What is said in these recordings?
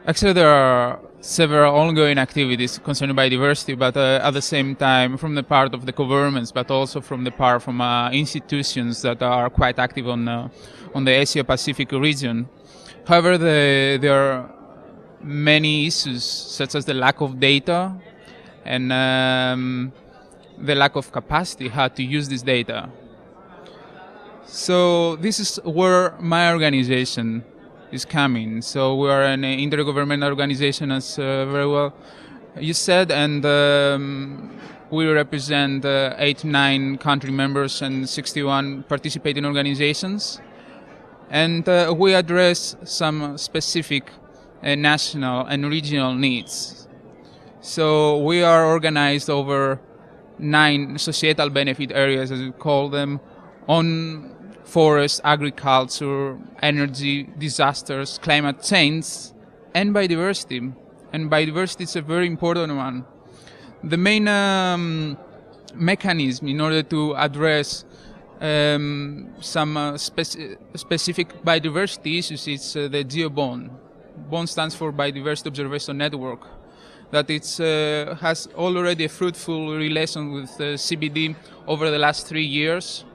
Actually, there are several ongoing activities concerning biodiversity, but at the same time, from the part of the governments, but also from the part from institutions that are quite active on the Asia-Pacific region. However, there are many issues, such as the lack of data and the lack of capacity how to use this data. So this is where my organization is coming. So we are an intergovernmental organization, as very well you said, and we represent 89 country members and 61 participating organizations. And we address some specific national and regional needs. So we are organized over 9 societal benefit areas, as we call them, on forest, agriculture, energy, disasters, climate change, and biodiversity. And biodiversity is a very important one. The main mechanism in order to address some specific biodiversity issues is the GeoBond. BOND stands for Biodiversity Observation Network. That it has already a fruitful relation with CBD over the last 3 years.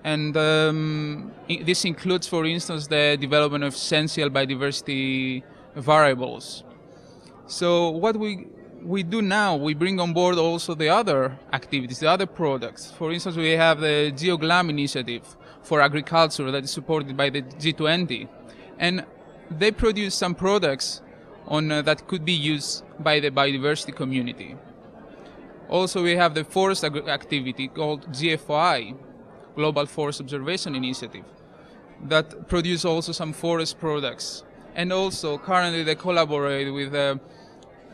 And this includes, for instance, the development of essential biodiversity variables. So what we do now, we bring on board also the other activities, the other products. For instance, we have the GeoGLAM initiative for agriculture that is supported by the G20. And they produce some products that could be used by the biodiversity community. Also, we have the forest activity called GFOI, Global Forest Observation Initiative, that produce also some forest products. And also, currently they collaborate with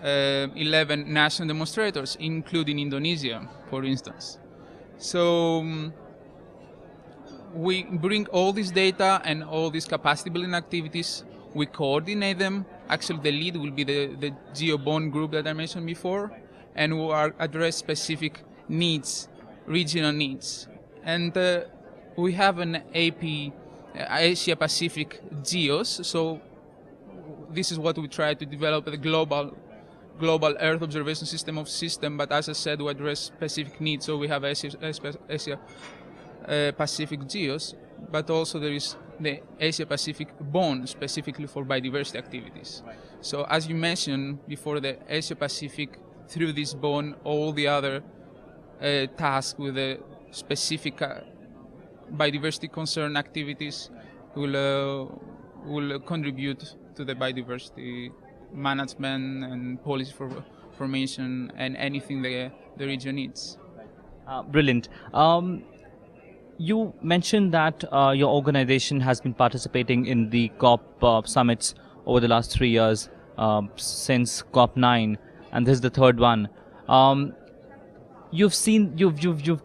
11 national demonstrators, including Indonesia, for instance. So we bring all this data and all these capacity building activities, we coordinate them. Actually, the lead will be the GeoBond group that I mentioned before, and we address specific needs, regional needs. And we have an Asia Pacific GEOS, so this is what we try to develop, the global Earth observation system, but as I said, we address specific needs, so we have Asia Pacific GEOS, but also there is the Asia Pacific BOND, specifically for biodiversity activities. Right. So as you mentioned before, the Asia Pacific, through this BOND, all the other tasks with the specific biodiversity concern activities will contribute to the biodiversity management and policy formation and anything the region needs. Brilliant. You mentioned that your organization has been participating in the COP summits over the last 3 years, since COP9, and this is the third one. You've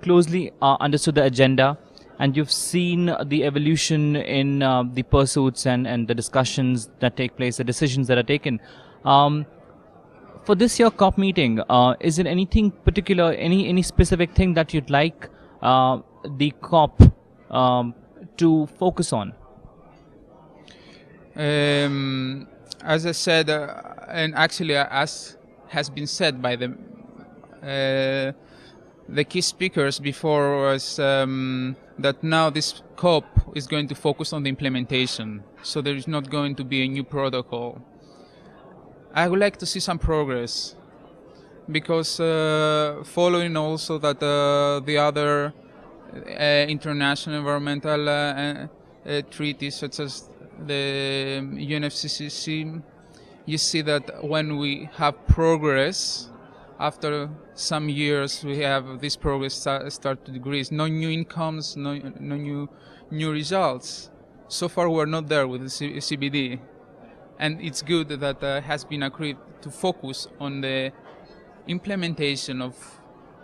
closely understood the agenda, and you've seen the evolution in the pursuits and the discussions that take place, the decisions that are taken. For this year COP meeting, is there anything particular, any specific thing that you'd like the COP to focus on? As I said, and actually as has been said by the key speakers before, was that now this COP is going to focus on the implementation, so there is not going to be a new protocol. I would like to see some progress, because following also that the other international environmental treaties, such as the UNFCCC, you see that when we have progress, after some years we have this progress start to decrease. No new incomes, no new results. So far we're not there with the CBD. And it's good that has been agreed to focus on the implementation of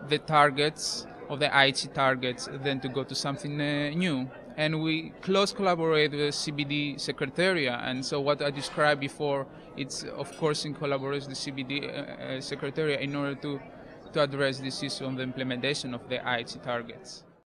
the targets, of the Aichi targets, than to go to something new. And we close collaborate with the CBD Secretariat, and so what I described before, it's of course in collaboration with the CBD Secretariat in order to address this issue on the implementation of the Aichi targets.